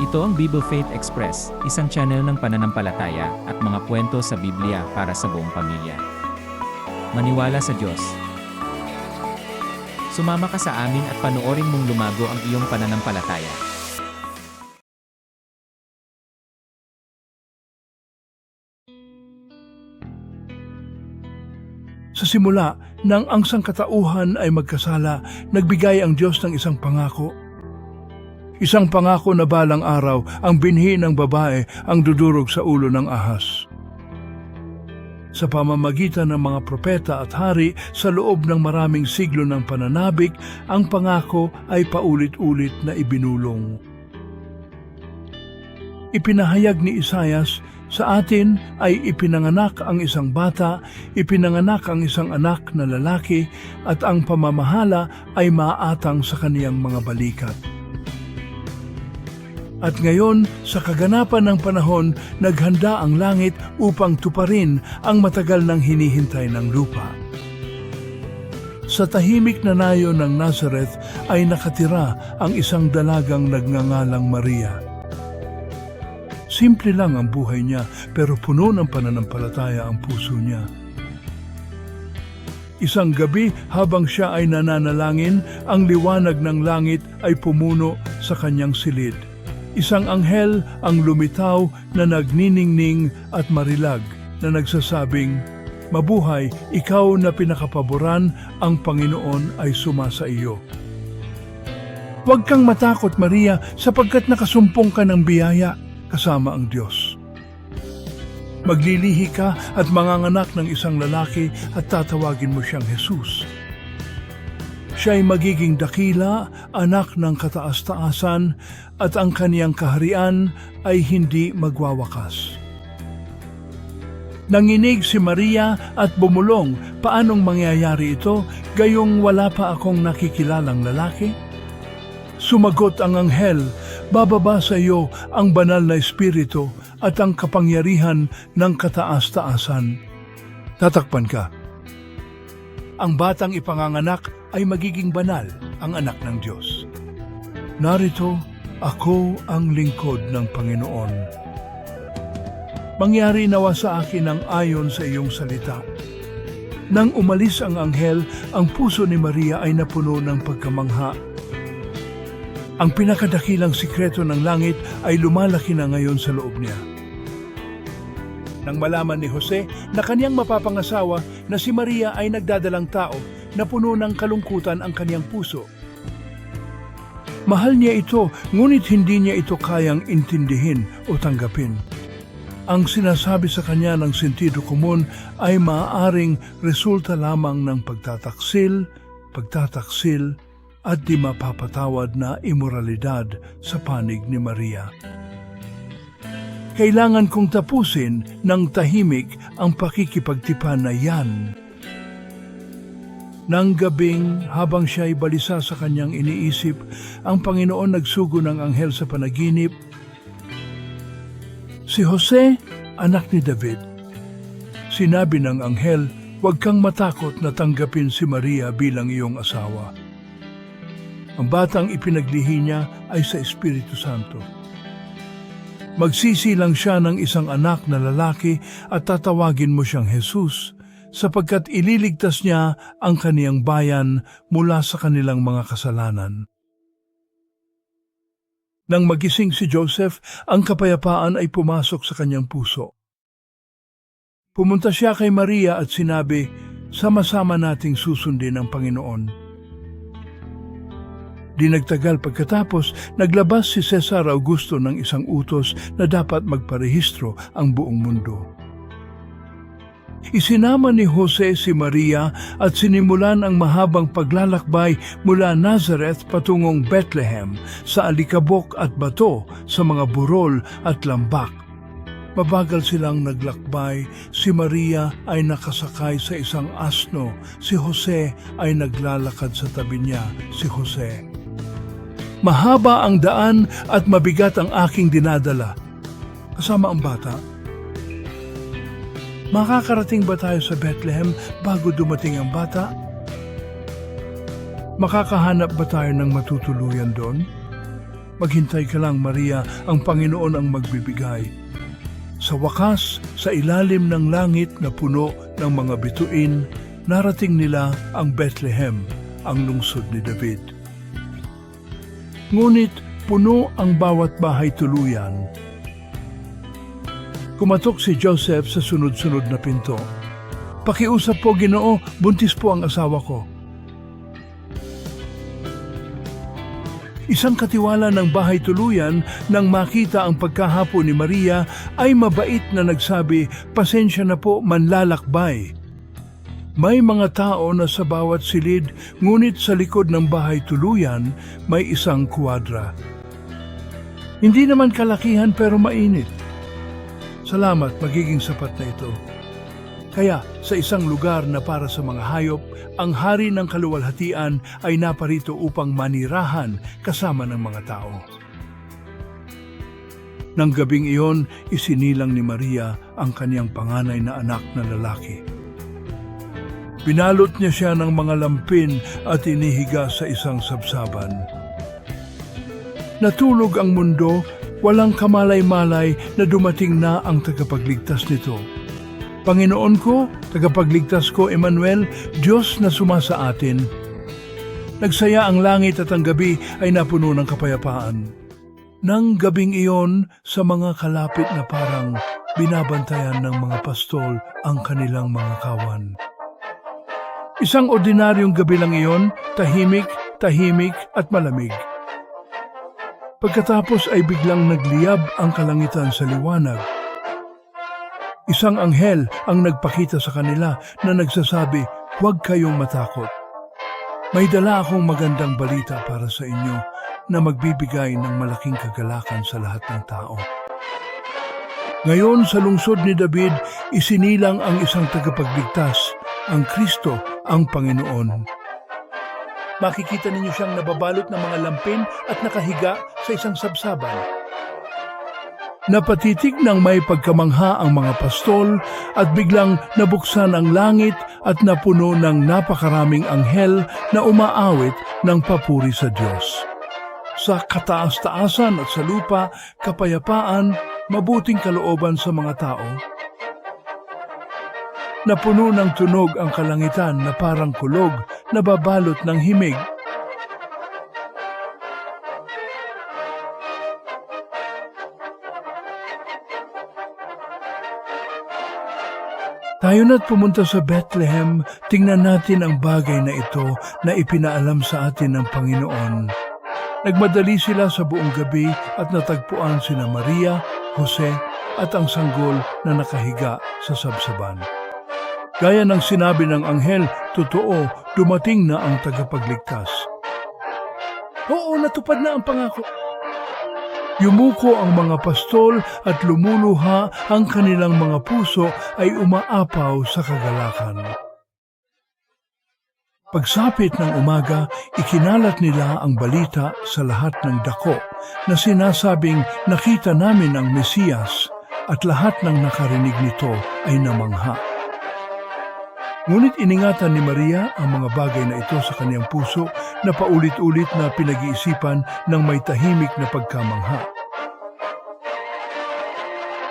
Ito ang Bible Faith Express, isang channel ng pananampalataya at mga kwento sa Biblia para sa buong pamilya. Maniwala sa Diyos. Sumama ka sa amin at panoorin mong lumago ang iyong pananampalataya. Sa simula, nang ang sangkatauhan ay magkasala, nagbigay ang Diyos ng isang pangako. Isang pangako na balang araw, ang binhi ng babae ang dudurog sa ulo ng ahas. Sa pamamagitan ng mga propeta at hari sa loob ng maraming siglo ng pananabik, ang pangako ay paulit-ulit na ibinulong. Ipinahayag ni Isaias, sa atin ay ipinanganak ang isang bata, ipinanganak ang isang anak na lalaki, at ang pamamahala ay maaatang sa kaniyang mga balikat. At ngayon, sa kaganapan ng panahon, naghanda ang langit upang tuparin ang matagal nang hinihintay ng lupa. Sa tahimik na nayo ng Nazareth ay nakatira ang isang dalagang nagngangalang Maria. Simple lang ang buhay niya, pero puno ng pananampalataya ang puso niya. Isang gabi, habang siya ay nananalangin, ang liwanag ng langit ay pumuno sa kanyang silid. Isang anghel ang lumitaw na nagniningning at marilag na nagsasabing, "Mabuhay, ikaw na pinakapaboran, ang Panginoon ay sumasa iyo. Huwag kang matakot, Maria, sapagkat nakasumpong ka ng biyaya kasama ang Diyos. Maglilihi ka at manganganak ng isang lalaki at tatawagin mo siyang Jesus. Siya ay magiging dakila, anak ng kataas-taasan, at ang kaniyang kaharian ay hindi magwawakas." Nanginig si Maria at bumulong, paanong mangyayari ito, gayong wala pa akong nakikilalang lalaki? Sumagot ang anghel, bababa sa iyo ang banal na espiritu at ang kapangyarihan ng kataas-taasan. Tatakpan ka. Ang batang ipanganganak ay magiging banal, ang anak ng Diyos. Narito, ako ang lingkod ng Panginoon. Mangyari nawa sa akin ang ayon sa iyong salita. Nang umalis ang anghel, ang puso ni Maria ay napuno ng pagkamangha. Ang pinakadakilang sikreto ng langit ay lumalaki na ngayon sa loob niya. Nang malaman ni Jose na kaniyang mapapangasawa na si Maria ay nagdadalang tao na puno ng kalungkutan ang kaniyang puso. Mahal niya ito, ngunit hindi niya ito kayang intindihin o tanggapin. Ang sinasabi sa kanya ng sentido komon ay maaaring resulta lamang ng pagtataksil, at di mapapatawad na imoralidad sa panig ni Maria. Kailangan kong tapusin ng tahimik ang pakikipagtipan na yan. Nang gabing, habang siya ay balisa sa kanyang iniisip, ang Panginoon nagsugo ng anghel sa panaginip, "Si Jose, anak ni David." Sinabi ng anghel, "Huwag kang matakot na tanggapin si Maria bilang iyong asawa. Ang batang ipinaglihi niya ay sa Espiritu Santo. Magsisilang siya ng isang anak na lalaki at tatawagin mo siyang Jesus, sapagkat ililigtas niya ang kaniyang bayan mula sa kanilang mga kasalanan." Nang magising si Joseph, ang kapayapaan ay pumasok sa kanyang puso. Pumunta siya kay Maria at sinabi, "Sama-sama nating susundin ang Panginoon." Di nagtagal pagkatapos, naglabas si Cesar Augusto ng isang utos na dapat magparehistro ang buong mundo. Isinama ni Jose si Maria at sinimulan ang mahabang paglalakbay mula Nazareth patungong Bethlehem sa alikabok at bato sa mga burol at lambak. Mabagal silang naglakbay, si Maria ay nakasakay sa isang asno, si Jose ay naglalakad sa tabi niya, si Jose. Mahaba ang daan at mabigat ang aking dinadala, kasama ang bata. Makakarating ba tayo sa Bethlehem bago dumating ang bata? Makakahanap ba tayo ng matutuluyan doon? Maghintay ka lang, Maria, ang Panginoon ang magbibigay. Sa wakas, sa ilalim ng langit na puno ng mga bituin, narating nila ang Bethlehem, ang lungsod ni David. Ngunit puno ang bawat bahay tuluyan. Kumatok si Joseph sa sunod-sunod na pinto. "Pakiusap po, Ginoo, buntis po ang asawa ko." Isang katiwala ng bahay tuluyan nang makita ang pagkahapo ni Maria ay mabait na nagsabi, "Pasensya na po, manlalakbay." May mga tao na sa bawat silid, ngunit sa likod ng bahay tuluyan may isang kwadra. Hindi naman kalakihan pero mainit. Salamat, magiging sapat na ito. Kaya sa isang lugar na para sa mga hayop, ang hari ng kaluwalhatian ay naparito upang manirahan kasama ng mga tao. Nang gabing iyon, isinilang ni Maria ang kaniyang panganay na anak na lalaki. Binalot niya siya ng mga lampin at inihiga sa isang sabsaban. Natulog ang mundo, walang kamalay-malay na dumating na ang tagapagligtas nito. Panginoon ko, tagapagligtas ko, Emmanuel, Diyos na sumasa atin. Nagsaya ang langit at ang gabi ay napuno ng kapayapaan. Nang gabing iyon, sa mga kalapit na parang binabantayan ng mga pastol ang kanilang mga kawan. Isang ordinaryong gabi lang iyon, tahimik at malamig. Pagkatapos ay biglang nagliyab ang kalangitan sa liwanag. Isang anghel ang nagpakita sa kanila na nagsasabi, "Huwag kayong matakot. May dala akong magandang balita para sa inyo na magbibigay ng malaking kagalakan sa lahat ng tao. Ngayon sa lungsod ni David, isinilang ang isang tagapagligtas, ang Kristo, ang Panginoon. Makikita ninyo siyang nababalot ng mga lampin at nakahiga sa isang sabsaban." Napatitig ng may pagkamangha ang mga pastol at biglang nabuksan ang langit at napuno ng napakaraming anghel na umaawit ng papuri sa Diyos. Sa kataas-taasan at sa lupa, kapayapaan, mabuting kalooban sa mga tao. Napuno ng tunog ang kalangitan na parang kulog na babalot ng himig. Tayo na't pumunta sa Bethlehem, tingnan natin ang bagay na ito na ipinaalam sa atin ng Panginoon. Nagmadali sila sa buong gabi at natagpuan sina Maria, Jose at ang sanggol na nakahiga sa sabsaban. Gaya ng sinabi ng anghel, totoo, dumating na ang tagapagligtas. Oo, natupad na ang pangako. Yumuko ang mga pastol at lumuluha, ang kanilang mga puso ay umaapaw sa kagalakan. Pagsapit ng umaga, ikinalat nila ang balita sa lahat ng dako na sinasabing nakita namin ang Mesiyas at lahat ng nakarinig nito ay namangha. Ngunit iningatan ni Maria ang mga bagay na ito sa kaniyang puso na paulit-ulit na pinag-iisipan ng may tahimik na pagkamangha.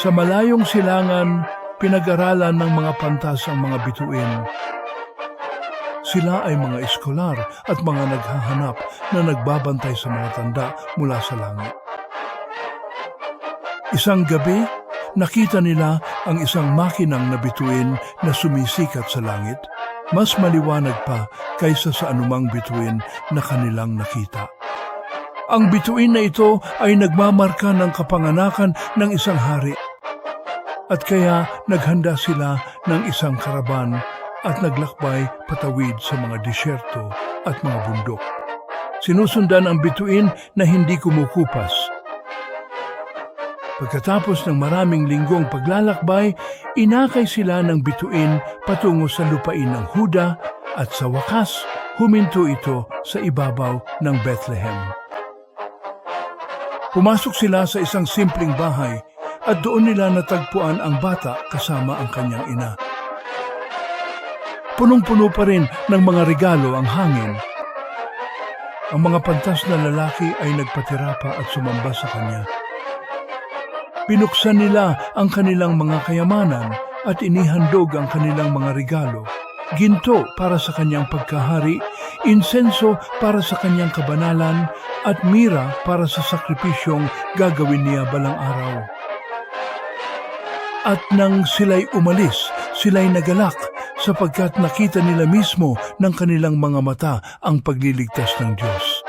Sa malayong silangan, pinag-aralan ng mga pantas ang mga bituin. Sila ay mga eskolar at mga naghahanap na nagbabantay sa mga tanda mula sa langit. Isang gabi, nakita nila ang isang makinang na bituin na sumisikat sa langit, mas maliwanag pa kaysa sa anumang bituin na kanilang nakita. Ang bituin na ito ay nagmamarka ng kapanganakan ng isang hari. At kaya naghanda sila ng isang karaban at naglakbay patawid sa mga disyerto at mga bundok. Sinusundan ang bituin na hindi kumukupas. Pagkatapos ng maraming linggong paglalakbay, inakay sila ng bituin patungo sa lupain ng Huda at sa wakas, huminto ito sa ibabaw ng Bethlehem. Pumasok sila sa isang simpleng bahay at doon nila natagpuan ang bata kasama ang kanyang ina. Punong-puno pa rin ng mga regalo ang hangin. Ang mga pantas na lalaki ay nagpatira pa at sumamba sa kanya. Pinuksan nila ang kanilang mga kayamanan at inihandog ang kanilang mga regalo. Ginto para sa kanyang pagkahari, insenso para sa kanyang kabanalan, at mira para sa sakripisyong gagawin niya balang araw. At nang sila'y umalis, sila'y nagalak sapagkat nakita nila mismo ng kanilang mga mata ang pagliligtas ng Diyos.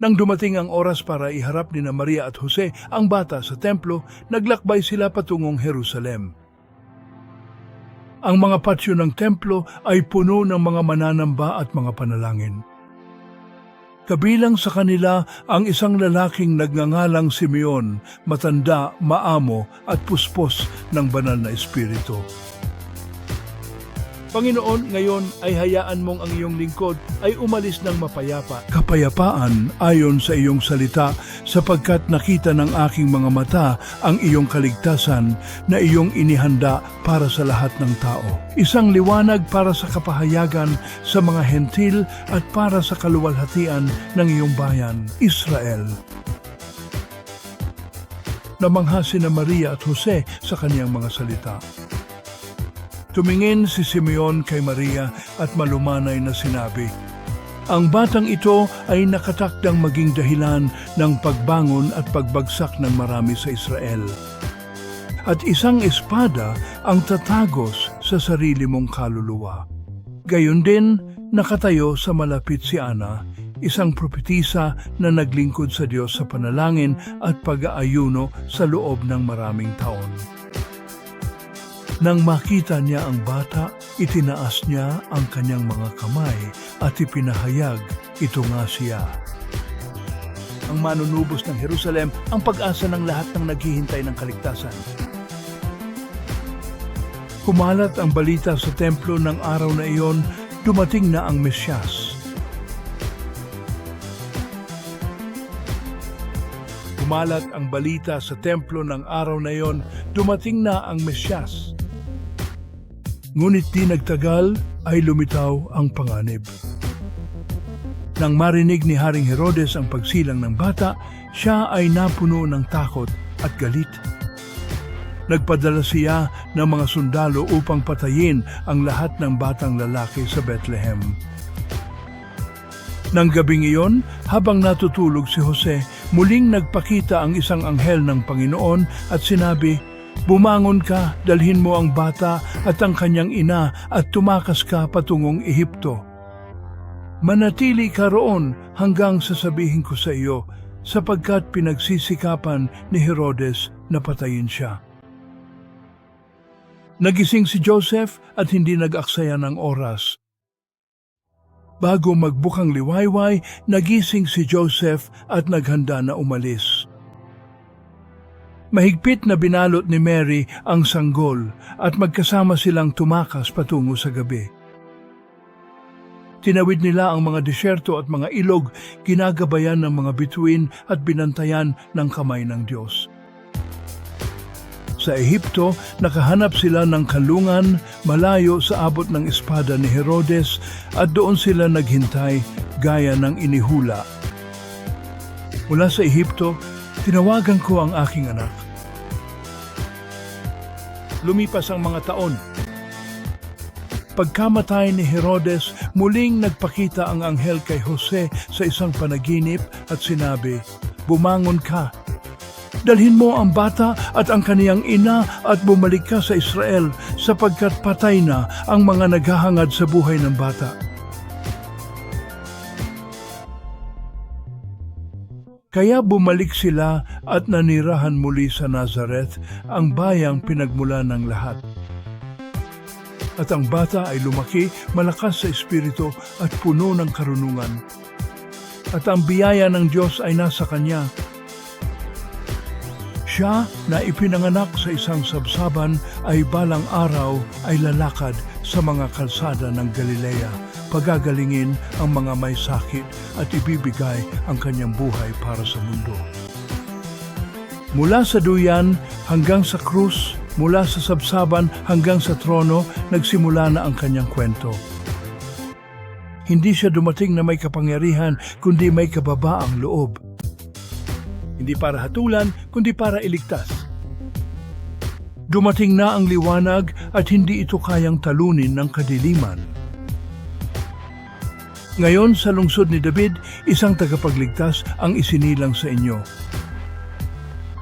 Nang dumating ang oras para iharap ni Maria at Jose ang bata sa templo, naglakbay sila patungong Jerusalem. Ang mga patsyo ng templo ay puno ng mga mananamba at mga panalangin. Kabilang sa kanila ang isang lalaking nagngangalang Simeon, matanda, maamo at puspos ng banal na espiritu. Panginoon, ngayon ay hayaan mong ang iyong lingkod ay umalis ng mapayapa. Kapayapaan ayon sa iyong salita, sapagkat nakita ng aking mga mata ang iyong kaligtasan na iyong inihanda para sa lahat ng tao. Isang liwanag para sa kapahayagan sa mga hentil at para sa kaluwalhatian ng iyong bayan, Israel. Namangha sina Maria at Jose sa kaniyang mga salita. Tumingin si Simeon kay Maria at malumanay na sinabi, "Ang batang ito ay nakatakdang maging dahilan ng pagbangon at pagbagsak ng marami sa Israel. At isang espada ang tatagos sa sarili mong kaluluwa." Gayon din, nakatayo sa malapit si Ana, isang propetisa na naglingkod sa Diyos sa panalangin at pag-aayuno sa loob ng maraming taon. Nang makita niya ang bata, itinaas niya ang kanyang mga kamay at ipinahayag, ito nga siya. Ang manunubos ng Jerusalem, ang pag-asa ng lahat ng naghihintay ng kaligtasan. Kumalat ang balita sa templo ng araw na iyon, dumating na ang Mesyas. Kumalat ang balita sa templo ng araw na iyon, dumating na ang Mesyas. Ngunit di nagtagal ay lumitaw ang panganib. Nang marinig ni Haring Herodes ang pagsilang ng bata, siya ay napuno ng takot at galit. Nagpadala siya ng mga sundalo upang patayin ang lahat ng batang lalaki sa Bethlehem. Nang gabing iyon, habang natutulog si Jose, muling nagpakita ang isang anghel ng Panginoon at sinabi, "Bumangon ka, dalhin mo ang bata at ang kanyang ina at tumakas ka patungong Ehipto. Manatili ka roon hanggang sasabihin ko sa iyo, sapagkat pinagsisikapan ni Herodes na patayin siya." Nagising si Joseph at hindi nag-aksaya ng oras. Bago magbukang liwayway, nagising si Joseph at naghanda na umalis. Mahigpit na binalot ni Mary ang sanggol at magkasama silang tumakas patungo sa gabi. Tinawid nila ang mga disyerto at mga ilog, ginagabayan ng mga bituin at binantayan ng kamay ng Diyos. Sa Ehipto, nakahanap sila ng kalungan malayo sa abot ng espada ni Herodes at doon sila naghintay gaya ng inihula. Mula sa Ehipto, tinawagan ko ang aking anak. Lumipas ang mga taon. Pagkamatay ni Herodes, muling nagpakita ang anghel kay Jose sa isang panaginip at sinabi, "Bumangon ka. Dalhin mo ang bata at ang kaniyang ina at bumalik ka sa Israel sapagkat patay na ang mga naghahangad sa buhay ng bata." Kaya bumalik sila at nanirahan muli sa Nazareth, ang bayang pinagmula ng lahat. At ang bata ay lumaki, malakas sa espiritu at puno ng karunungan. At ang biyaya ng Diyos ay nasa kanya. Siya na ipinanganak sa isang sabsaban ay balang araw ay lalakad sa mga kalsada ng Galilea, pagagalingin ang mga may sakit at ibibigay ang kanyang buhay para sa mundo. Mula sa duyan hanggang sa krus, mula sa sabsaban hanggang sa trono, nagsimula na ang kanyang kwento. Hindi siya dumating na may kapangyarihan, kundi may kababaang loob. Hindi para hatulan, kundi para iligtas. Dumating na ang liwanag at hindi ito kayang talunin ng kadiliman. Ngayon sa lungsod ni David, isang tagapagligtas ang isinilang sa inyo.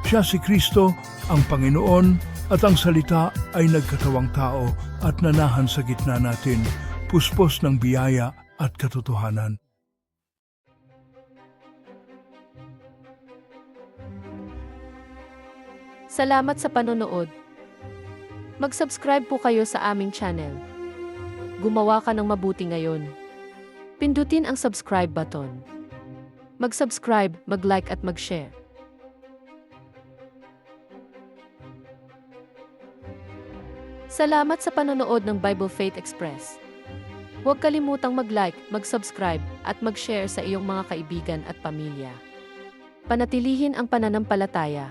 Siya si Kristo, ang Panginoon, at ang salita ay nagkatawang tao at nanahan sa gitna natin, puspos ng biyaya at katotohanan. Salamat sa panonood. Mag-subscribe po kayo sa aming channel. Gumawa ka ng mabuti ngayon. Pindutin ang subscribe button. Mag-subscribe, mag-like at mag-share. Salamat sa panonood ng Bible Faith Express. Huwag kalimutang mag-like, mag-subscribe at mag-share sa iyong mga kaibigan at pamilya. Panatilihin ang pananampalataya.